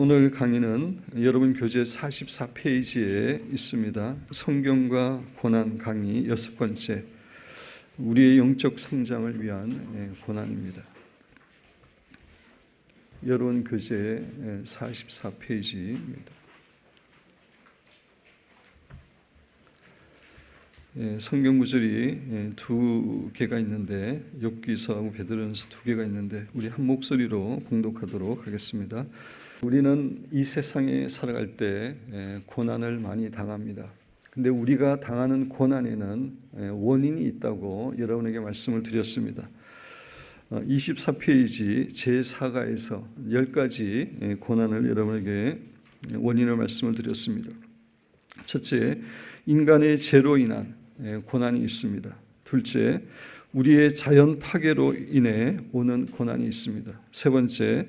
오늘 강의는 여러분 교재 44페이지에 있습니다. 성경과 고난 강의 6번째, 우리의 영적 성장을 위한 고난입니다. 여러분 교재 44페이지입니다. 성경 구절이 두 개가 있는데, 욥기서하고 베드로전서 두 개가 있는데 우리 한 목소리로 봉독하도록 하겠습니다. 우리는 이 세상에 살아갈 때 고난을 많이 당합니다. 근데 우리가 당하는 고난에는 원인이 있다고 여러분에게 말씀을 드렸습니다. 24페이지 제4가에서 10가지 고난을 여러분에게 원인을 말씀을 드렸습니다. 첫째, 인간의 죄로 인한 고난이 있습니다. 둘째, 우리의 자연 파괴로 인해 오는 고난이 있습니다. 세 번째,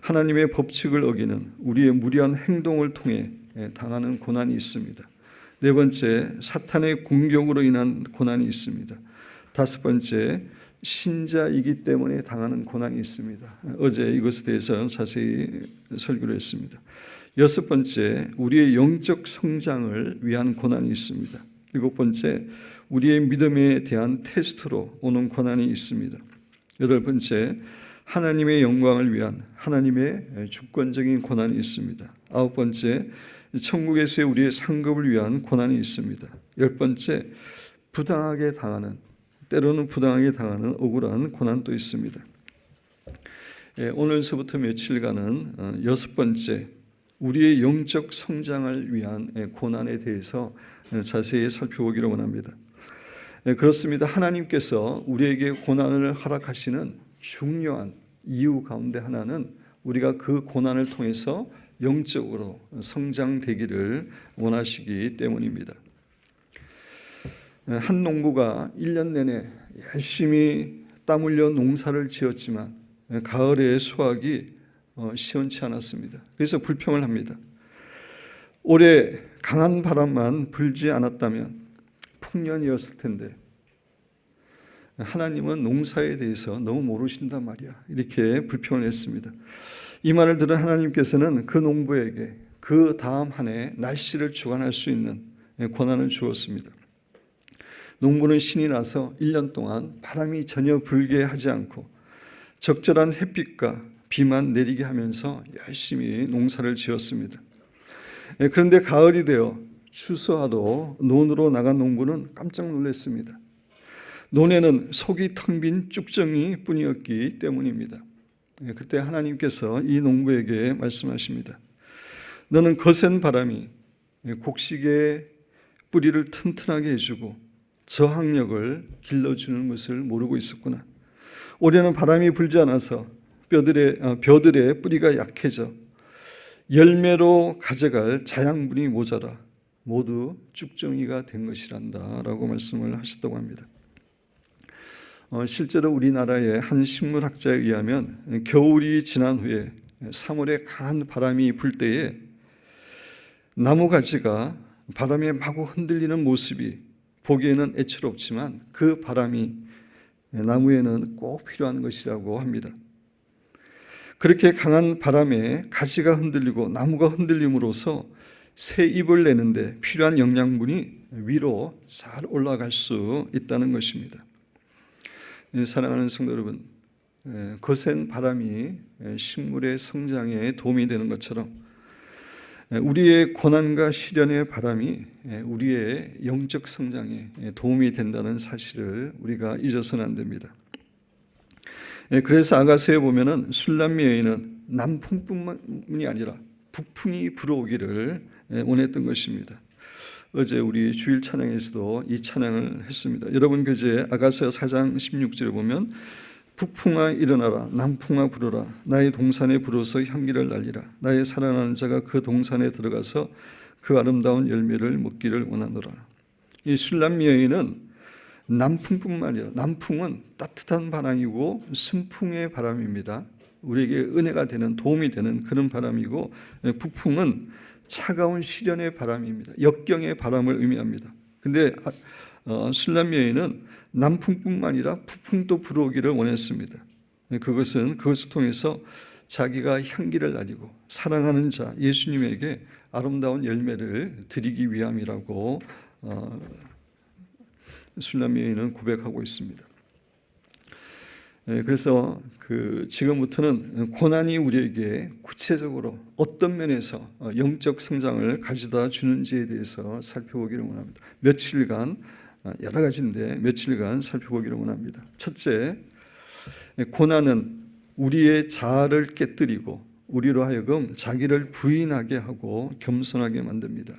하나님의 법칙을 어기는 우리의 무리한 행동을 통해 당하는 고난이 있습니다. 네 번째, 사탄의 공격으로 인한 고난이 있습니다. 다섯 번째, 신자이기 때문에 당하는 고난이 있습니다. 어제 이것에 대해서 자세히 설교를 했습니다. 여섯 번째, 우리의 영적 성장을 위한 고난이 있습니다. 일곱 번째, 우리의 믿음에 대한 테스트로 오는 고난이 있습니다. 여덟 번째, 하나님의 영광을 위한 하나님의 주권적인 고난이 있습니다. 아홉 번째, 천국에서의 우리의 상급을 위한 고난이 있습니다. 열 번째, 때로는 부당하게 당하는 억울한 고난도 있습니다. 오늘서부터 며칠간은 여섯 번째, 우리의 영적 성장을 위한 고난에 대해서 자세히 살펴보기를 원합니다. 그렇습니다. 하나님께서 우리에게 고난을 허락하시는 중요한 이유 가운데 하나는 우리가 그 고난을 통해서 영적으로 성장되기를 원하시기 때문입니다. 한 농부가 1년 내내 열심히 땀 흘려 농사를 지었지만 가을에 수확이 시원치 않았습니다. 그래서 불평을 합니다. 올해 강한 바람만 불지 않았다면 풍년이었을 텐데 하나님은 농사에 대해서 너무 모르신단 말이야. 이렇게 불평을 했습니다. 이 말을 들은 하나님께서는 그 농부에게 그 다음 한 해 날씨를 주관할 수 있는 권한을 주었습니다. 농부는 신이 나서 1년 동안 바람이 전혀 불게 하지 않고 적절한 햇빛과 비만 내리게 하면서 열심히 농사를 지었습니다. 그런데 가을이 되어 추수하도 논으로 나간 농부는 깜짝 놀랐습니다. 논에는 속이 텅 빈 쭉정이 뿐이었기 때문입니다. 그때 하나님께서 이 농부에게 말씀하십니다. 너는 거센 바람이 곡식의 뿌리를 튼튼하게 해주고 저항력을 길러주는 것을 모르고 있었구나. 올해는 바람이 불지 않아서 벼들의 뿌리가 약해져 열매로 가져갈 자양분이 모자라 모두 쭉정이가 된 것이란다 라고 말씀을 하셨다고 합니다. 실제로 우리나라의 한 식물학자에 의하면 겨울이 지난 후에 3월에 강한 바람이 불 때에 나무 가지가 바람에 마구 흔들리는 모습이 보기에는 애처롭지만 그 바람이 나무에는 꼭 필요한 것이라고 합니다. 그렇게 강한 바람에 가지가 흔들리고 나무가 흔들림으로써 새 잎을 내는데 필요한 영양분이 위로 잘 올라갈 수 있다는 것입니다. 사랑하는 성도 여러분, 거센 바람이 식물의 성장에 도움이 되는 것처럼 우리의 고난과 시련의 바람이 우리의 영적 성장에 도움이 된다는 사실을 우리가 잊어서는 안 됩니다. 그래서 아가서에 보면은 술람미 여인은 남풍뿐만이 아니라 북풍이 불어오기를 원했던 것입니다. 어제 우리 주일 찬양에서도 이 찬양을 했습니다. 여러분 교재에 아가서 4장 16절에 보면 북풍아 일어나라, 남풍아 불어라, 나의 동산에 불어서 향기를 날리라, 나의 사랑하는 자가 그 동산에 들어가서 그 아름다운 열매를 먹기를 원하노라. 이 술람미 여인은 남풍뿐만 아니라, 남풍은 따뜻한 바람이고 순풍의 바람입니다. 우리에게 은혜가 되는, 도움이 되는 그런 바람이고, 북풍은 차가운 시련의 바람입니다. 역경의 바람을 의미합니다. 근데 술람미 여인은 남풍뿐만 아니라 북풍도 불어오기를 원했습니다. 그것을 통해서 자기가 향기를 나리고 사랑하는 자 예수님에게 아름다운 열매를 드리기 위함이라고 술람 여인은 고백하고 있습니다. 그래서 지금부터는 고난이 우리에게 구체적으로 어떤 면에서 영적 성장을 가져다 주는지에 대해서 살펴보기를 원합니다. 며칠간, 여러 가지인데 며칠간 살펴보기를 원합니다. 첫째, 고난은 우리의 자아를 깨뜨리고 우리로 하여금 자기를 부인하게 하고 겸손하게 만듭니다.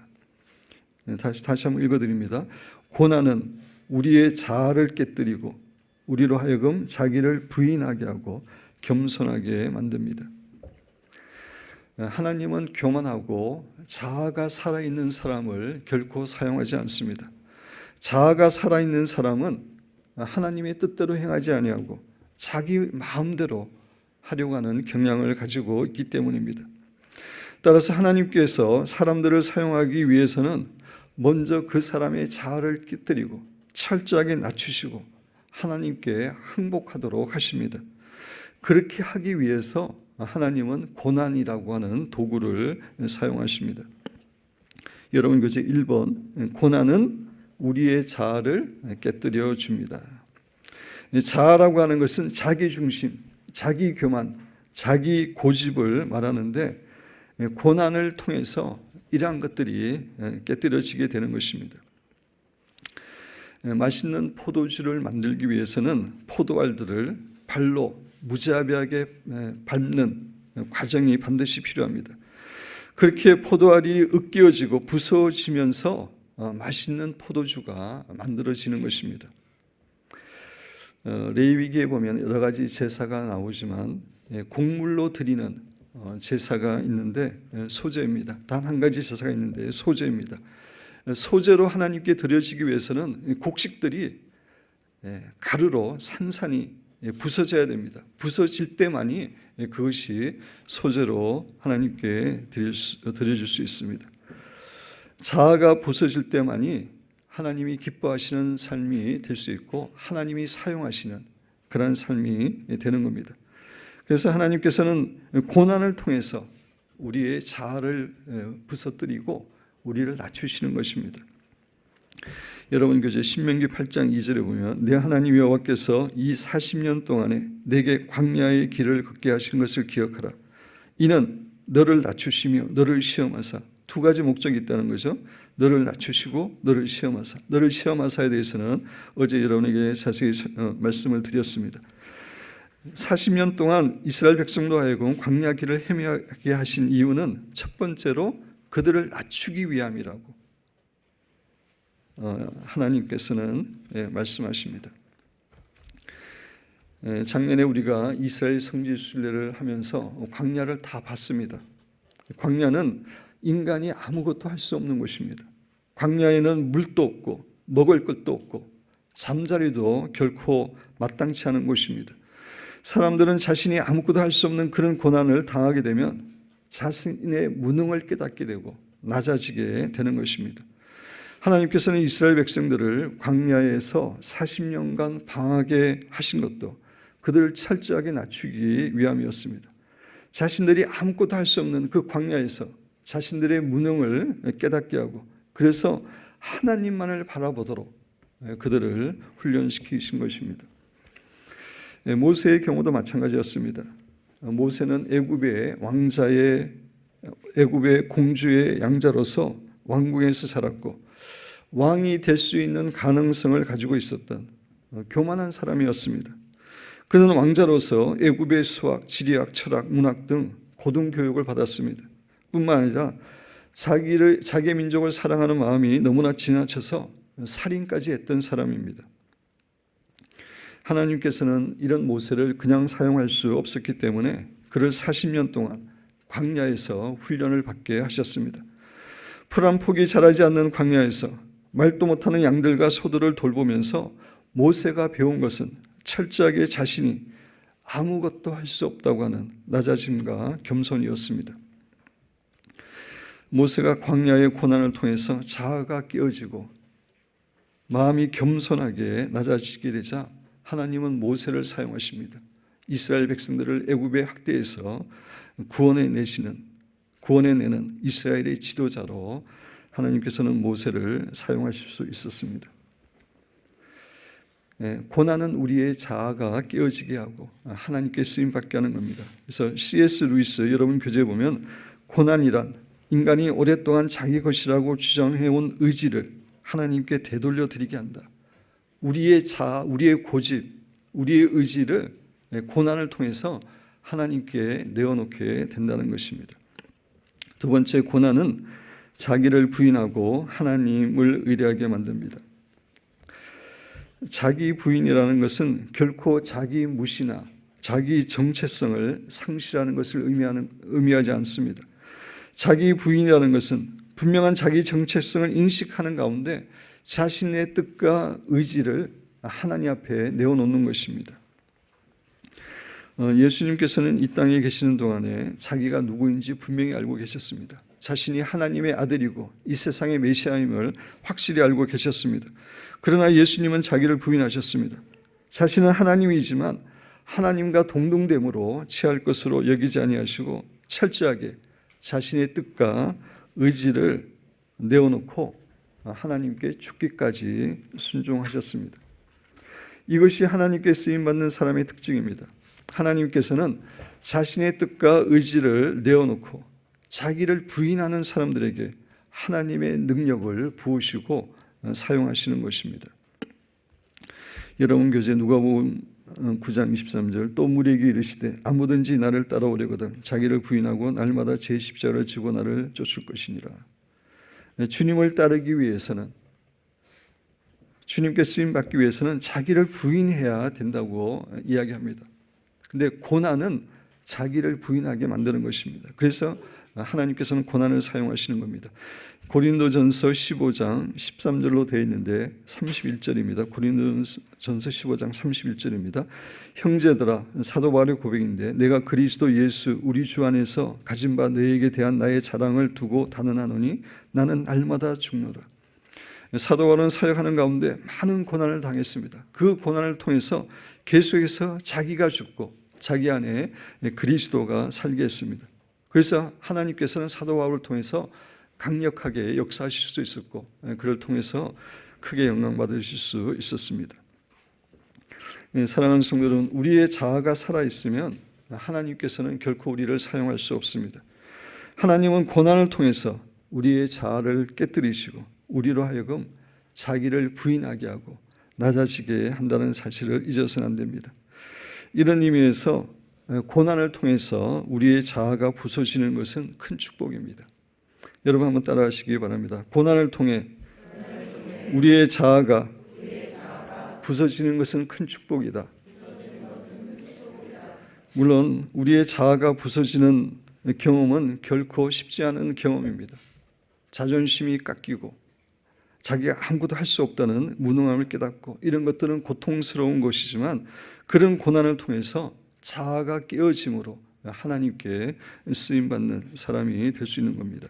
다시 한번 읽어드립니다. 고난은 우리의 자아를 깨뜨리고 우리로 하여금 자기를 부인하게 하고 겸손하게 만듭니다. 하나님은 교만하고 자아가 살아있는 사람을 결코 사용하지 않습니다. 자아가 살아있는 사람은 하나님의 뜻대로 행하지 아니하고 자기 마음대로 하려고 하는 경향을 가지고 있기 때문입니다. 따라서 하나님께서 사람들을 사용하기 위해서는 먼저 그 사람의 자아를 깨뜨리고 철저하게 낮추시고 하나님께 항복하도록 하십니다. 그렇게 하기 위해서 하나님은 고난이라고 하는 도구를 사용하십니다. 여러분, 그제 1번, 고난은 우리의 자아를 깨뜨려 줍니다. 자아라고 하는 것은 자기 중심, 자기 교만, 자기 고집을 말하는데 고난을 통해서 이러한 것들이 깨뜨려지게 되는 것입니다. 맛있는 포도주를 만들기 위해서는 포도알들을 발로 무자비하게 밟는 과정이 반드시 필요합니다. 그렇게 포도알이 으깨어지고 부서지면서 맛있는 포도주가 만들어지는 것입니다. 레위기에 보면 여러 가지 제사가 나오지만 곡물로 드리는 제사가 있는데 소제입니다. 단 한 가지 제사가 있는데 소제입니다. 소제로 하나님께 드려지기 위해서는 곡식들이 가루로 산산이 부서져야 됩니다. 부서질 때만이 그것이 소제로 하나님께 드려질 수 있습니다. 자아가 부서질 때만이 하나님이 기뻐하시는 삶이 될 수 있고 하나님이 사용하시는 그런 삶이 되는 겁니다. 그래서 하나님께서는 고난을 통해서 우리의 자아를 부서뜨리고 우리를 낮추시는 것입니다. 여러분, 그제 신명기 8장 2절에 보면 내 하나님 여호와께서 이 40년 동안에 내게 광야의 길을 걷게 하신 것을 기억하라. 이는 너를 낮추시며 너를 시험하사, 두 가지 목적이 있다는 거죠. 너를 낮추시고 너를 시험하사. 너를 시험하사에 대해서는 어제 여러분에게 자세히 말씀을 드렸습니다. 40년 동안 이스라엘 백성도 하여금 광야 길을 헤매게 하신 이유는 첫 번째로 그들을 낮추기 위함이라고 하나님께서는 말씀하십니다. 작년에 우리가 이스라엘 성지 순례를 하면서 광야를 다 봤습니다. 광야는 인간이 아무것도 할 수 없는 곳입니다. 광야에는 물도 없고 먹을 것도 없고 잠자리도 결코 마땅치 않은 곳입니다. 사람들은 자신이 아무것도 할 수 없는 그런 고난을 당하게 되면 자신의 무능을 깨닫게 되고 낮아지게 되는 것입니다. 하나님께서는 이스라엘 백성들을 광야에서 40년간 방하게 하신 것도 그들을 철저하게 낮추기 위함이었습니다. 자신들이 아무것도 할 수 없는 그 광야에서 자신들의 무능을 깨닫게 하고 그래서 하나님만을 바라보도록 그들을 훈련시키신 것입니다. 모세의 경우도 마찬가지였습니다. 모세는 애굽의 공주의 양자로서 왕궁에서 자랐고 왕이 될 수 있는 가능성을 가지고 있었던 교만한 사람이었습니다. 그는 왕자로서 애굽의 수학, 지리학, 철학, 문학 등 고등교육을 받았습니다. 뿐만 아니라 자기의 민족을 사랑하는 마음이 너무나 지나쳐서 살인까지 했던 사람입니다. 하나님께서는 이런 모세를 그냥 사용할 수 없었기 때문에 그를 40년 동안 광야에서 훈련을 받게 하셨습니다. 풀 한 폭이 자라지 않는 광야에서 말도 못하는 양들과 소들을 돌보면서 모세가 배운 것은 철저하게 자신이 아무것도 할 수 없다고 하는 낮아짐과 겸손이었습니다. 모세가 광야의 고난을 통해서 자아가 깨어지고 마음이 겸손하게 낮아지게 되자 하나님은 모세를 사용하십니다. 이스라엘 백성들을 애굽의 학대에서 구원해내는 이스라엘의 지도자로 하나님께서는 모세를 사용하실 수 있었습니다. 고난은 우리의 자아가 깨어지게 하고 하나님께 쓰임받게 하는 겁니다. 그래서 C.S. 루이스 여러분 교재에 보면 고난이란 인간이 오랫동안 자기 것이라고 주장해온 의지를 하나님께 되돌려 드리게 한다. 우리의 자아, 우리의 고집, 우리의 의지를 고난을 통해서 하나님께 내어놓게 된다는 것입니다. 두 번째, 고난은 자기를 부인하고 하나님을 의뢰하게 만듭니다. 자기 부인이라는 것은 결코 자기 무시나 자기 정체성을 상실하는 것을 의미하지 않습니다. 자기 부인이라는 것은 분명한 자기 정체성을 인식하는 가운데 자신의 뜻과 의지를 하나님 앞에 내어놓는 것입니다. 예수님께서는 이 땅에 계시는 동안에 자기가 누구인지 분명히 알고 계셨습니다. 자신이 하나님의 아들이고 이 세상의 메시아임을 확실히 알고 계셨습니다. 그러나 예수님은 자기를 부인하셨습니다. 자신은 하나님이지만 하나님과 동등됨으로 취할 것으로 여기지 아니하시고 철저하게 자신의 뜻과 의지를 내어놓고 하나님께 죽기까지 순종하셨습니다. 이것이 하나님께 쓰임받는 사람의 특징입니다. 하나님께서는 자신의 뜻과 의지를 내어놓고 자기를 부인하는 사람들에게 하나님의 능력을 부으시고 사용하시는 것입니다. 여러분 교재 누가복음 9장 23절 또 무리에게 이르시되 아무든지 나를 따라오려거든 자기를 부인하고 날마다 제 십자가를 지고 나를 쫓을 것이니라. 주님을 따르기 위해서는 주님께 쓰임받기 위해서는 자기를 부인해야 된다고 이야기합니다. 근데 고난은 자기를 부인하게 만드는 것입니다. 그래서 하나님께서는 고난을 사용하시는 겁니다. 고린도전서 15장 13절로 되어 있는데 31절입니다. 고린도전서 15장 31절입니다. 형제들아 사도 바울의 고백인데 내가 그리스도 예수 우리 주 안에서 가진 바 너희에게 대한 나의 자랑을 두고 단언하노니 나는 날마다 죽노라. 사도 바울은 사역하는 가운데 많은 고난을 당했습니다. 그 고난을 통해서 계속해서 자기가 죽고 자기 안에 그리스도가 살게 했습니다. 그래서 하나님께서는 사도 바울을 통해서 강력하게 역사하실 수 있었고 그를 통해서 크게 영광받으실 수 있었습니다. 사랑하는 성도 여러분, 우리의 자아가 살아있으면 하나님께서는 결코 우리를 사용할 수 없습니다. 하나님은 고난을 통해서 우리의 자아를 깨뜨리시고 우리로 하여금 자기를 부인하게 하고 낮아지게 한다는 사실을 잊어서는 안 됩니다. 이런 의미에서 고난을 통해서 우리의 자아가 부서지는 것은 큰 축복입니다. 여러분 한번 따라하시기 바랍니다. 고난을 통해 우리의 자아가 부서지는 것은 큰 축복이다. 물론 우리의 자아가 부서지는 경험은 결코 쉽지 않은 경험입니다. 자존심이 깎이고 자기가 아무것도 할 수 없다는 무능함을 깨닫고 이런 것들은 고통스러운 것이지만 그런 고난을 통해서 자아가 깨어짐으로 하나님께 쓰임받는 사람이 될 수 있는 겁니다.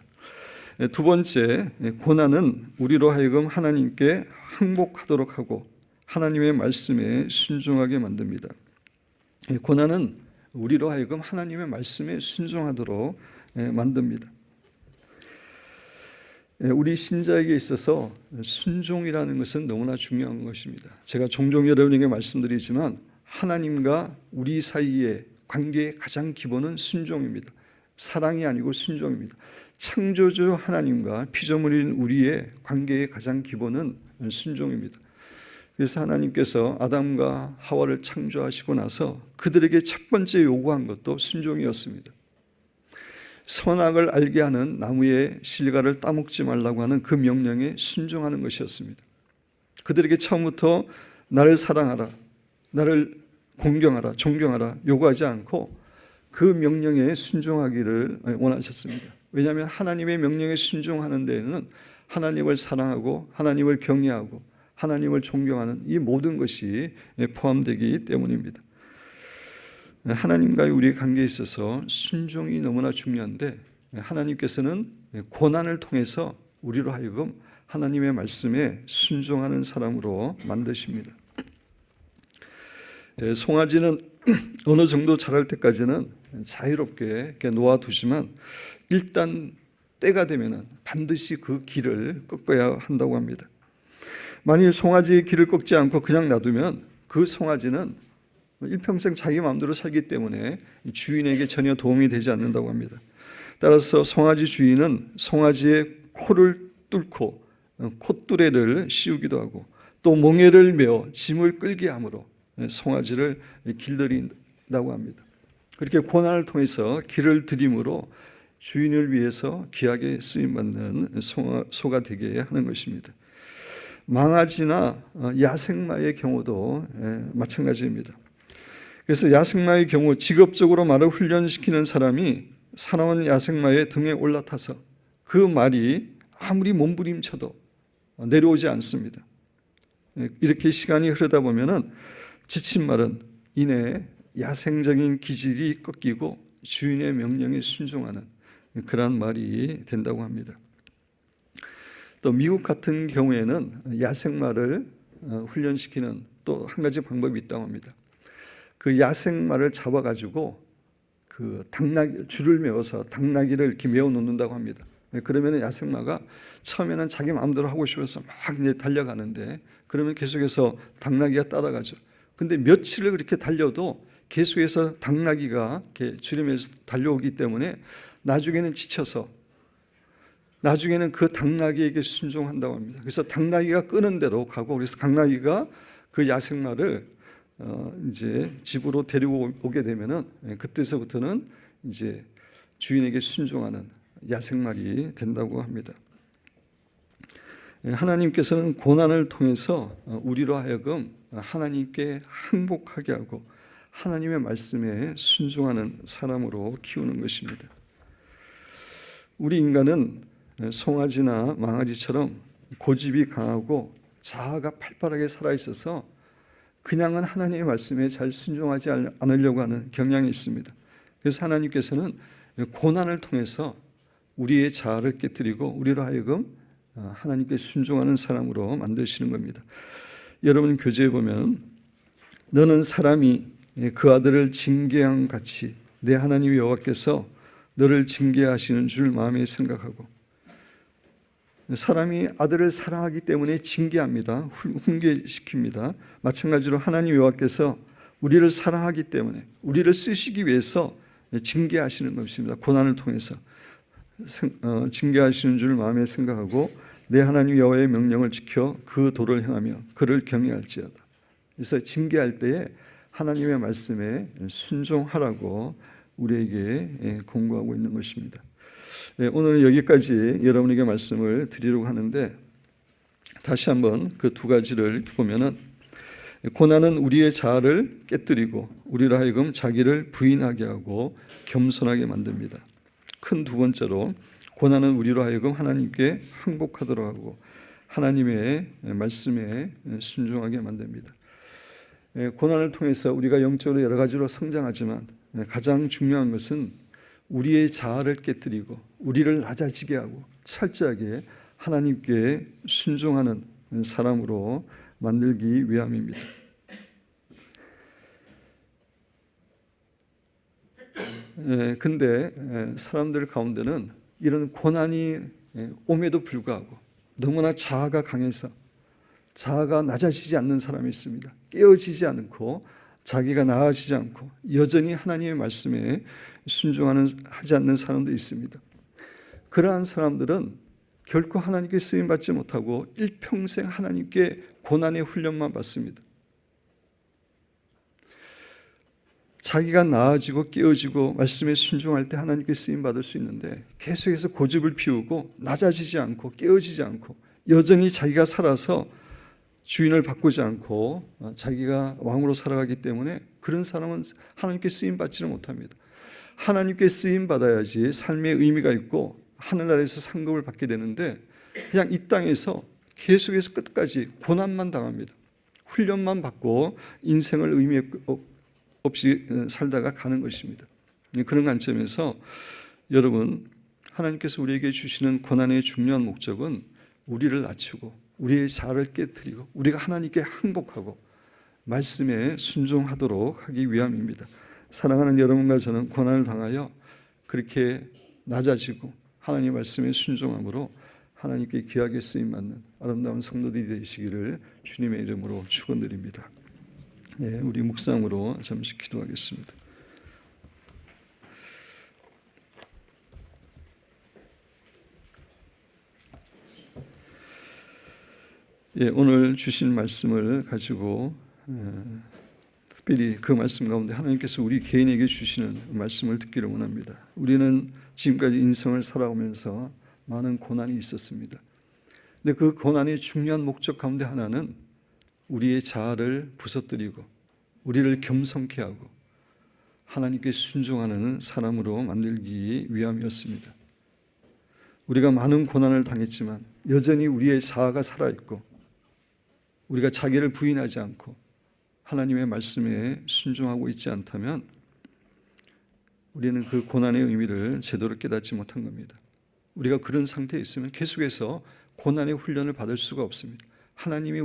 두 번째, 고난은 우리로 하여금 하나님께 항복하도록 하고 하나님의 말씀에 순종하게 만듭니다. 고난은 우리로 하여금 하나님의 말씀에 순종하도록 만듭니다. 우리 신자에게 있어서 순종이라는 것은 너무나 중요한 것입니다. 제가 종종 여러분에게 말씀드리지만 하나님과 우리 사이의 관계의 가장 기본은 순종입니다. 사랑이 아니고 순종입니다. 창조주 하나님과 피조물인 우리의 관계의 가장 기본은 순종입니다. 그래서 하나님께서 아담과 하와를 창조하시고 나서 그들에게 첫 번째 요구한 것도 순종이었습니다. 선악을 알게 하는 나무의 실과를 따먹지 말라고 하는 그 명령에 순종하는 것이었습니다. 그들에게 처음부터 나를 사랑하라, 나를 공경하라, 존경하라 요구하지 않고 그 명령에 순종하기를 원하셨습니다. 왜냐하면 하나님의 명령에 순종하는 데에는 하나님을 사랑하고 하나님을 경외하고 하나님을 존경하는 이 모든 것이 포함되기 때문입니다. 하나님과의 우리의 관계에 있어서 순종이 너무나 중요한데 하나님께서는 고난을 통해서 우리로 하여금 하나님의 말씀에 순종하는 사람으로 만드십니다. 송아지는 어느 정도 자랄 때까지는 자유롭게 이렇게 놓아두지만 일단 때가 되면은 반드시 그 길을 꺾어야 한다고 합니다. 만일 송아지의 길을 꺾지 않고 그냥 놔두면 그 송아지는 일평생 자기 마음대로 살기 때문에 주인에게 전혀 도움이 되지 않는다고 합니다. 따라서 송아지 주인은 송아지의 코를 뚫고 콧뚜레를 씌우기도 하고 또 몽에를 메어 짐을 끌게 함으로 송아지를 길들인다고 합니다. 그렇게 고난을 통해서 길을 들임으로 주인을 위해서 귀하게 쓰임받는 소가 되게 하는 것입니다. 망아지나 야생마의 경우도 마찬가지입니다. 그래서 야생마의 경우 직업적으로 말을 훈련시키는 사람이 사나운 야생마의 등에 올라타서 그 말이 아무리 몸부림쳐도 내려오지 않습니다. 이렇게 시간이 흐르다 보면은 지친 말은 이내 야생적인 기질이 꺾이고 주인의 명령에 순종하는 그러한 말이 된다고 합니다. 또 미국 같은 경우에는 야생마를 훈련시키는 또 한 가지 방법이 있다고 합니다. 그 야생마를 잡아가지고 그 당나귀 줄을 메워서 당나귀를 이렇게 메워 놓는다고 합니다. 그러면 야생마가 처음에는 자기 마음대로 하고 싶어서 막 이제 달려가는데 그러면 계속해서 당나귀가 따라가죠. 근데 며칠을 그렇게 달려도 계속해서 당나귀가 이렇게 줄에 매서 달려오기 때문에 나중에는 지쳐서 나중에는 그 당나귀에게 순종한다고 합니다. 그래서 당나귀가 끄는 대로 가고 그래서 당나귀가 그 야생마를 이제 집으로 데리고 오게 되면은 그때서부터는 이제 주인에게 순종하는 야생말이 된다고 합니다. 하나님께서는 고난을 통해서 우리로 하여금 하나님께 항복하게 하고 하나님의 말씀에 순종하는 사람으로 키우는 것입니다. 우리 인간은 송아지나 망아지처럼 고집이 강하고 자아가 팔팔하게 살아있어서 그냥은 하나님의 말씀에 잘 순종하지 않으려고 하는 경향이 있습니다. 그래서 하나님께서는 고난을 통해서 우리의 자아를 깨뜨리고 우리로 하여금 하나님께 순종하는 사람으로 만드시는 겁니다. 여러분 교재에 보면 너는 사람이 그 아들을 징계한 같이 내 하나님 여호와께서 너를 징계하시는 줄 마음에 생각하고 사람이 아들을 사랑하기 때문에 징계합니다. 훈계시킵니다. 마찬가지로 하나님 여호와께서 우리를 사랑하기 때문에 우리를 쓰시기 위해서 징계하시는 것입니다. 고난을 통해서 징계하시는 줄 마음에 생각하고 내 하나님 여호와의 명령을 지켜 그 도를 행하며 그를 경외할지어다. 그래서 징계할 때에 하나님의 말씀에 순종하라고 우리에게 공고하고 있는 것입니다. 오늘 여기까지 여러분에게 말씀을 드리려고 하는데 다시 한번 그 두 가지를 보면은 고난은 우리의 자아를 깨뜨리고 우리로 하여금 자기를 부인하게 하고 겸손하게 만듭니다. 큰 두 번째로 고난은 우리로 하여금 하나님께 항복하도록 하고 하나님의 말씀에 순종하게 만듭니다. 고난을 통해서 우리가 영적으로 여러 가지로 성장하지만 가장 중요한 것은 우리의 자아를 깨뜨리고 우리를 낮아지게 하고 철저하게 하나님께 순종하는 사람으로 만들기 위함입니다. 근데 사람들 가운데는 이런 고난이 옴에도 불구하고 너무나 자아가 강해서 자아가 낮아지지 않는 사람이 있습니다. 깨어지지 않고 자기가 나아지지 않고 여전히 하나님의 말씀에 순종하지 않는 사람도 있습니다. 그러한 사람들은 결코 하나님께 쓰임받지 못하고 일평생 하나님께 고난의 훈련만 받습니다. 자기가 나아지고 깨어지고 말씀에 순종할 때 하나님께 쓰임받을 수 있는데 계속해서 고집을 피우고 낮아지지 않고 깨어지지 않고 여전히 자기가 살아서 주인을 바꾸지 않고 자기가 왕으로 살아가기 때문에 그런 사람은 하나님께 쓰임받지는 못합니다. 하나님께 쓰임받아야지 삶의 의미가 있고 하늘나라에서 상급을 받게 되는데 그냥 이 땅에서 계속해서 끝까지 고난만 당합니다. 훈련만 받고 인생을 의미 없이 살다가 가는 것입니다. 그런 관점에서 여러분 하나님께서 우리에게 주시는 고난의 중요한 목적은 우리를 낮추고 우리의 자아를 깨뜨리고 우리가 하나님께 항복하고 말씀에 순종하도록 하기 위함입니다. 사랑하는 여러분과 저는 고난을 당하여 그렇게 낮아지고 하나님 말씀에 순종함으로 하나님께 귀하게 쓰임받는 아름다운 성도들이 되시기를 주님의 이름으로 축원드립니다. 네, 우리 묵상으로 잠시 기도하겠습니다. 예, 오늘 주신 말씀을 가지고 특별히 그 말씀 가운데 하나님께서 우리 개인에게 주시는 말씀을 듣기를 원합니다. 우리는 지금까지 인생을 살아오면서 많은 고난이 있었습니다. 근데 그 고난의 중요한 목적 가운데 하나는 우리의 자아를 부서뜨리고 우리를 겸손케 하고 하나님께 순종하는 사람으로 만들기 위함이었습니다. 우리가 많은 고난을 당했지만 여전히 우리의 자아가 살아있고 우리가 자기를 부인하지 않고 하나님의 말씀에 순종하고 있지 않다면 우리는 그 고난의 의미를 제대로 깨닫지 못한 겁니다. 우리가 그런 상태에 있으면 계속해서 고난의 훈련을 받을 수가 없습니다. 하나님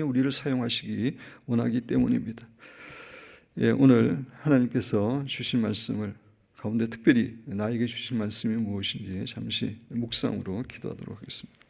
우리를 사용하시기 원하기 때문입니다. 예, 오늘 하나님께서 주신 말씀을 가운데 특별히 나에게 주신 말씀이 무엇인지 잠시 묵상으로 기도하도록 하겠습니다.